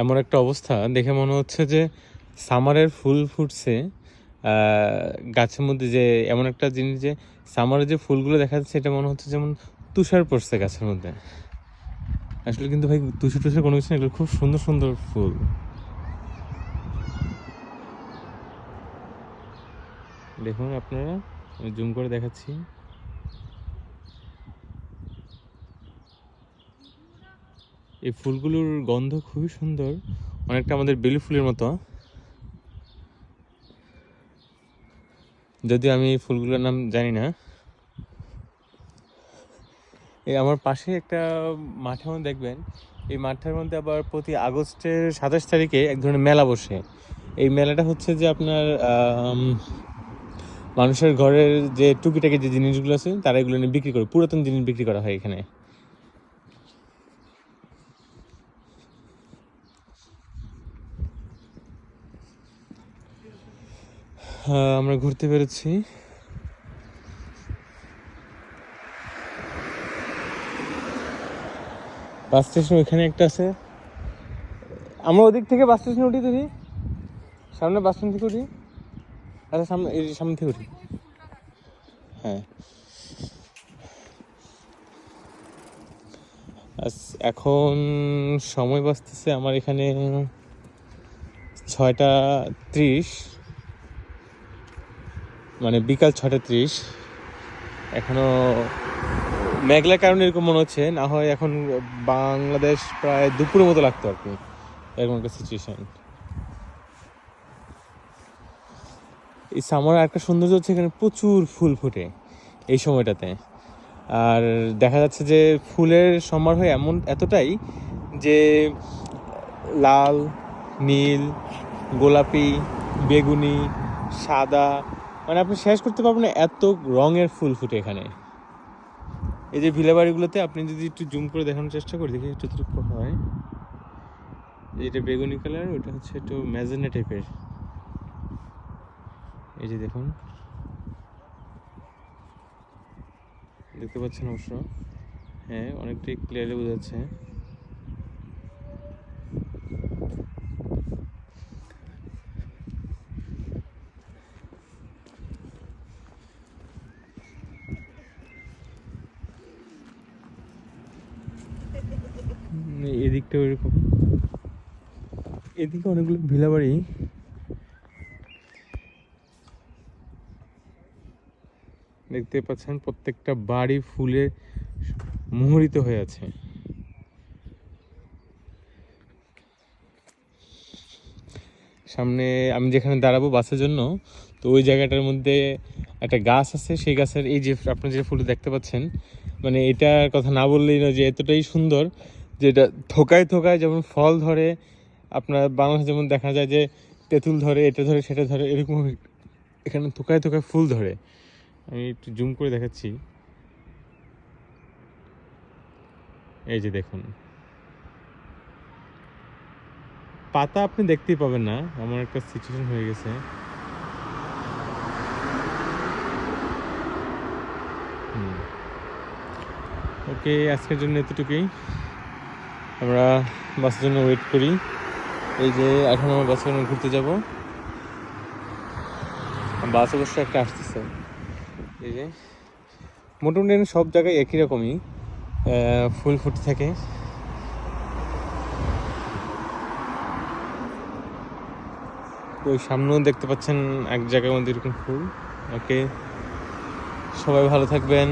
এমন একটা অবস্থা দেখে মনে হচ্ছে যে সামারের ফুল ফুটছে গাছের মধ্যে। যে এমন একটা জিনিস যে সামারের যে ফুলগুলো দেখা যাচ্ছে এটা মনে হচ্ছে যেমন তুষার পড়ছে গাছের মধ্যে। আসলে কিন্তু ভাই তুষার টুষার কোনো কিছু না, এগুলো খুব সুন্দর সুন্দর ফুল। দেখুন আপনারা, আমি জুম করে দেখাচ্ছি। এই ফুলগুলোর গন্ধ খুবই সুন্দর, অনেকটা আমাদের বেলি ফুলের মতো। যদিও আমি এই ফুলগুলোর নাম জানি না। এই আমার পাশে একটা মাঠের মধ্যে দেখবেন, এই মাঠটার মধ্যে আবার প্রতি আগস্টের 27 তারিখে এক ধরনের মেলা বসে। এই মেলাটা হচ্ছে যে আপনার মানুষের ঘরের যে টুকিটাকি যে জিনিসগুলো আছে তারা এগুলো নিয়ে বিক্রি করে, পুরাতন জিনিস বিক্রি করা হয় এখানে। আমরা ঘুরতে পেরেছি। বাস স্টেশন ওইখানে একটা আছে, আমরা ওদিক থেকে বাস স্টেশনে উঠি। দেখি সামনে বাস স্ট্যান্ড থেকে উঠি। আচ্ছা সামনে, এই সামনে থেকে উঠি। হ্যাঁ, এখন সময় বাঁচতেছে আমার এখানে 6টা 30, মানে বিকাল 6টা 30। এখনো মেঘলার কারণে এরকম মনে হচ্ছে, না হয় এখন বাংলাদেশ প্রায় দুপুরের মতো লাগতো আর কি, এরকম একটা সিচুয়েশন। এই সামার একটা সৌন্দর্য হচ্ছে এখানে প্রচুর ফুল ফোটে এই সময়টাতে। আর দেখা যাচ্ছে যে ফুলের সমারোহ এতটাই যে লাল, নীল, গোলাপি, বেগুনি, সাদা, মানে আপনি শেষ করতে পারবেন না, এত রঙের ফুল ফুটে এখানে। এই যে ভিলা বাড়িগুলোতে আপনি যদি একটু জুম করে দেখানোর চেষ্টা করি, দেখি যতটুকু হয়। এটা বেগুনি কালার, ওটা হচ্ছে একটু ম্যাজেন্টা টাইপের। এই যে দেখুন, দেখতে পাচ্ছেন অবশ্য, হ্যাঁ অনেকটাই ক্লিয়ারলি বোঝা যাচ্ছে। এদিকটা ওইরকম, এদিকে অনেকগুলো ভিলা বাড়ি। দেখতে পাচ্ছেন প্রত্যেকটা বাড়ি ফুলে মুখরিত হয়ে আছে। সামনে আমি যেখানে দাঁড়াবো বাসের জন্য, তো ওই জায়গাটার মধ্যে একটা গাছ আছে। সেই গাছের এই যে আপনার যে ফুল দেখতে পাচ্ছেন, মানে এটার কথা না বললেই না, যে এতটাই সুন্দর যে এটা থোকায় থোকায় যেমন ফল ধরে। আপনার বাংলাদেশে যেমন দেখা যায় যে তেঁতুল ধরে, এটা ধরে সেটা ধরে, এরকম এখানে থোকায় থোকায় ফুল ধরে। আমি একটু জুম করে দেখাচ্ছি। এই যে দেখুন, পাতা আপনি দেখতেই পাবেন না, এমন একটা সিচুয়েশন হয়ে গেছে। ওকে, আজকের জন্য এতটুকুই। আমরা বাসের জন্য ওয়েট করি। এই যে এখন আমরা বাসের জন্য ঘুরতে যাব। বাস অবশ্য একটা আসতেছে। এই যে মোটামুটি সব জায়গায় একই রকমই ফুল ফুটে থাকে। ওই সামনেও দেখতে পাচ্ছেন এক জায়গার মধ্যে এরকম ফুল। ওকে, সবাই ভালো থাকবেন।